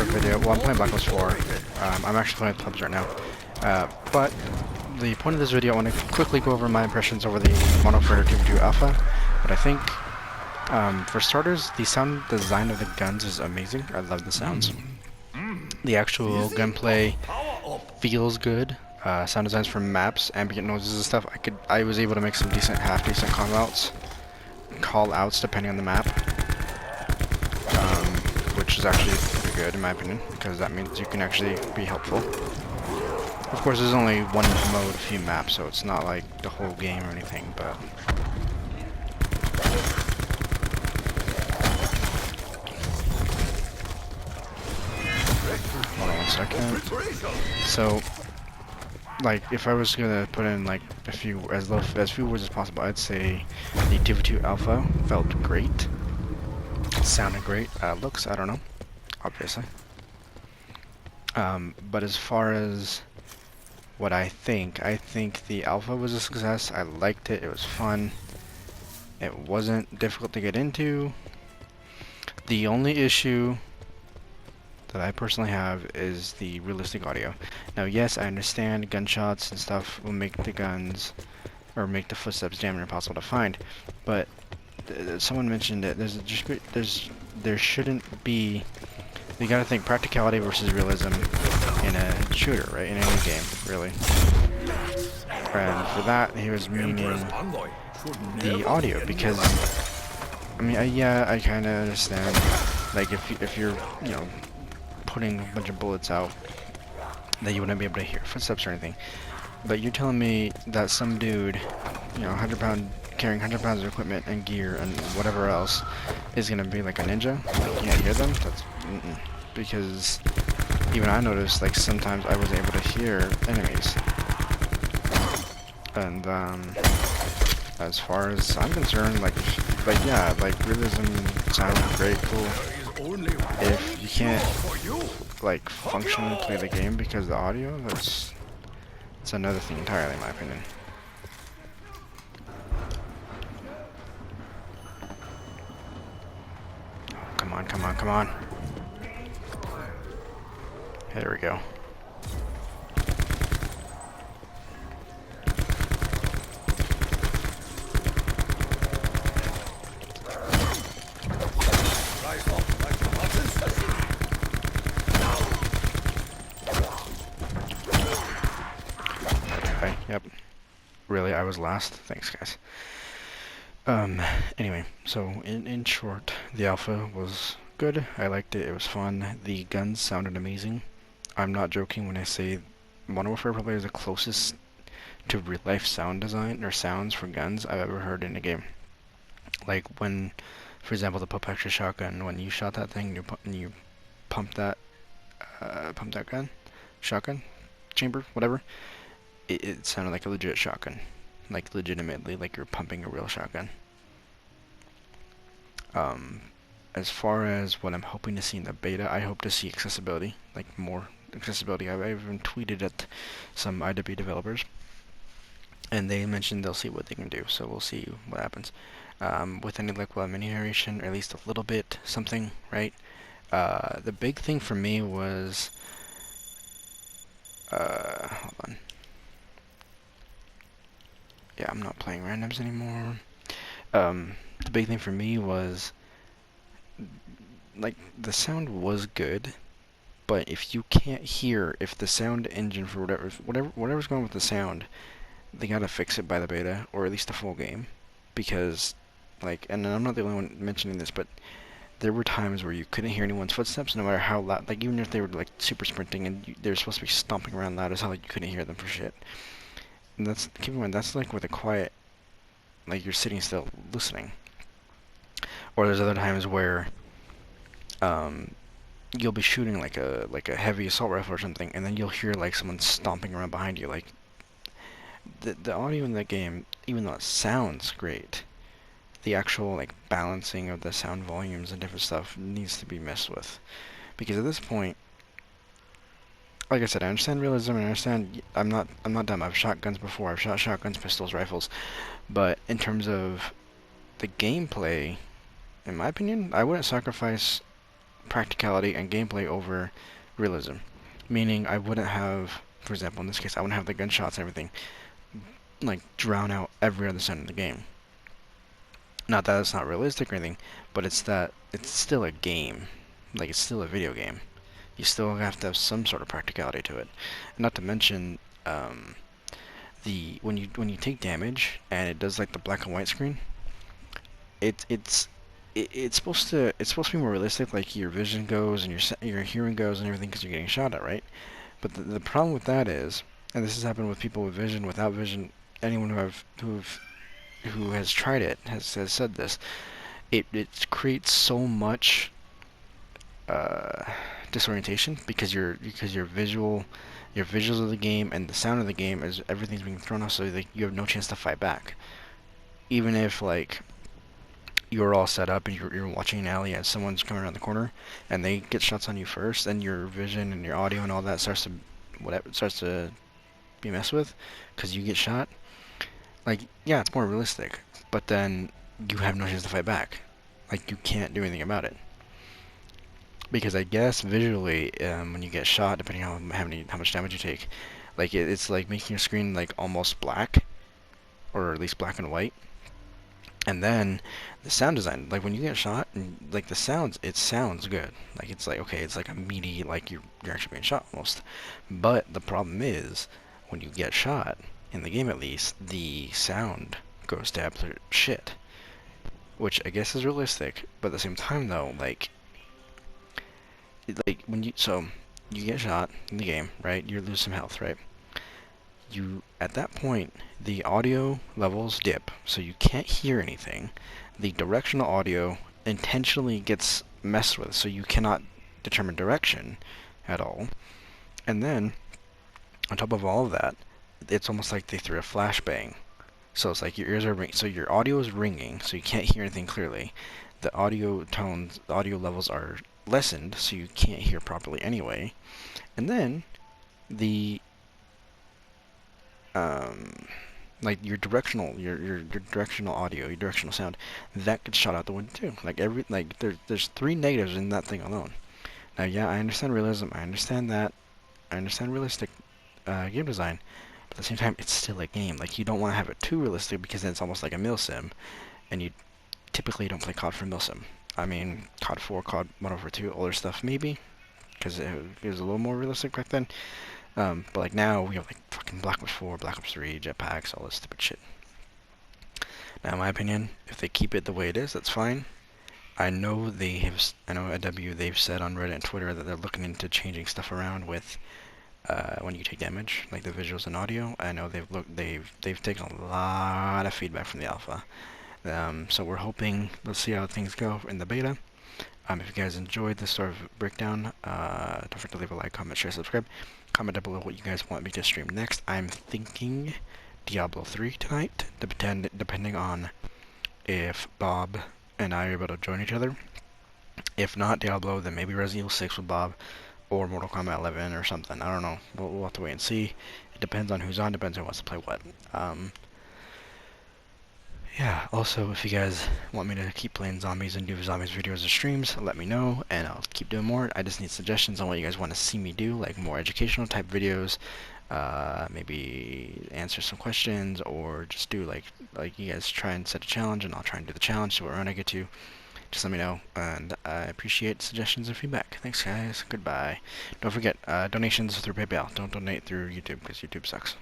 a video. Well, I'm playing Black Ops 4. I'm actually playing with Clubs right now. But the point of this video, I want to quickly go over my impressions over the Modern Warfare 2 Alpha. But I think, for starters, the sound design of the guns is amazing. I love the sounds. The actual gunplay feels good. Sound designs for maps, ambient noises and stuff. I was able to make some half-decent call outs depending on the map, which is actually pretty good in my opinion, because that means you can actually be helpful. Of course, there's only one mode, few maps, so it's not like the whole game or anything, but hold on 1 second. So, like, if I was gonna put in like as few words as possible, I'd say the TV2 Alpha felt great, sounded great. Looks, I don't know, obviously. But as far as what I think the Alpha was a success. I liked it. It was fun. It wasn't difficult to get into. The only issue that I personally have is the realistic audio. Now, yes, I understand gunshots and stuff will make the guns, or make the footsteps damn near impossible to find, but someone mentioned that there shouldn't be. You gotta think practicality versus realism in a shooter, right? In any game, really. And for that, he was meaning the audio, because I mean, yeah, I kind of understand. Like, if you're, you know, putting a bunch of bullets out, that you wouldn't be able to hear footsteps or anything. But you're telling me that some dude, you know, carrying 100 pounds of equipment and gear and whatever else, is gonna be like a ninja? You can't hear them? That's because even I noticed, like, sometimes I wasn't able to hear enemies. And as far as I'm concerned, like yeah, like realism sounds great, cool. If you can't like functionally play the game because of the audio, that's another thing entirely, in my opinion. Come on, come on, come on. There we go. Okay, yep. Really, I was last? Thanks, guys. Anyway, so in short, the Alpha was good. I liked it. It was fun. The guns sounded amazing. I'm not joking when I say Modern Warfare probably is the closest to real-life sound design or sounds for guns I've ever heard in a game. Like when, for example, the pump action shotgun. When you shot that thing, you pumped that gun, shotgun, chamber, whatever. It sounded like a legit shotgun, like legitimately, like you're pumping a real shotgun. As far as what I'm hoping to see in the beta, I hope to see accessibility, like more accessibility. I've even tweeted at some IW developers, and they mentioned they'll see what they can do, so we'll see what happens. With any luck, we'll have mini narration, or at least a little bit, something, right? The big thing for me was, hold on. Yeah, I'm not playing randoms anymore. The big thing for me was, like, the sound was good, but if you can't hear, if the sound engine for whatever's going on with the sound, they gotta fix it by the beta, or at least the full game, because, like, and I'm not the only one mentioning this, but there were times where you couldn't hear anyone's footsteps, no matter how loud, like, even if they were, like, super sprinting and they were supposed to be stomping around loud as hell, like, you couldn't hear them for shit. And that's, keep in mind, that's like with a quiet, like, you're sitting still listening. Or there's other times where you'll be shooting like a heavy assault rifle or something, and then you'll hear like someone stomping around behind you. Like, the audio in that game, even though it sounds great, the actual like balancing of the sound volumes and different stuff needs to be messed with. Because at this point, like I said, I understand realism, and I understand I'm not dumb. I've shot guns before. I've shot shotguns, pistols, rifles, but in terms of the gameplay, in my opinion, I wouldn't sacrifice practicality and gameplay over realism. Meaning, I wouldn't have, for example, in this case, I wouldn't have the gunshots and everything like drown out every other sound in the game. Not that it's not realistic or anything, but it's that it's still a game. Like, it's still a video game. You still have to have some sort of practicality to it. Not to mention, when you take damage and it does like the black and white screen, it's supposed to be more realistic, like your vision goes and your hearing goes and everything because you're getting shot at, right? But the problem with that is, and this has happened with people with vision, without vision, anyone who has tried it has said this. It creates so much disorientation because your visuals of the game and the sound of the game is everything's being thrown off, so that you have no chance to fight back. Even if like you're all set up and you're watching an alley as someone's coming around the corner and they get shots on you first, then your vision and your audio and all that starts to be messed with because you get shot. Like, yeah, it's more realistic, but then you have no chance to fight back. Like, you can't do anything about it. Because I guess visually, when you get shot, depending on how much damage you take, like it's like making your screen like almost black, or at least black and white. And then the sound design, like when you get shot, and like it sounds good. Like it's like, okay, it's like a meaty, like you're actually being shot almost. But the problem is, when you get shot, in the game at least, the sound goes to absolute shit. Which I guess is realistic, but at the same time though, like when you get shot in the game, right? You lose some health, right? At that point, the audio levels dip, so you can't hear anything. The directional audio intentionally gets messed with, so you cannot determine direction at all. And then, on top of all of that, it's almost like they threw a flashbang. So it's like your ears are ringing, so your audio is ringing, so you can't hear anything clearly. The audio levels are lessened, so you can't hear properly anyway. And then the like your directional audio, your directional sound, that gets shot out the window too. Like there's 3 negatives in that thing alone. Now, yeah, I understand realism. I understand that. I understand realistic game design. But at the same time, it's still a game. Like, you don't want to have it too realistic because then it's almost like a milsim, and you typically don't play COD for milsim. I mean, COD 4, COD Modern Warfare 2, older stuff maybe, because it was a little more realistic back then. But like now, we have like fucking Black Ops 4, Black Ops 3, jetpacks, all this stupid shit. Now, in my opinion, if they keep it the way it is, that's fine. I know at W, they've said on Reddit and Twitter that they're looking into changing stuff around with when you take damage, like the visuals and audio. I know they've taken a lot of feedback from the alpha. So we're hoping, let's see how things go in the beta. If you guys enjoyed this sort of breakdown, don't forget to leave a like, comment, share, subscribe. Comment down below what you guys want me to stream next. I'm thinking Diablo 3 tonight, depending on if Bob and I are able to join each other. If not Diablo, then maybe Resident Evil 6 with Bob, or Mortal Kombat 11 or something. I don't know. We'll have to wait and see. It depends on who's on, depends on who wants to play what. Yeah, also, if you guys want me to keep playing zombies and do zombies videos or streams, let me know, and I'll keep doing more. I just need suggestions on what you guys want to see me do, like more educational type videos, maybe answer some questions, or just do like you guys try and set a challenge, and I'll try and do the challenge, see what run I get to. Just let me know, and I appreciate suggestions and feedback. Thanks, guys. Goodbye. Don't forget, donations through PayPal. Don't donate through YouTube, because YouTube sucks.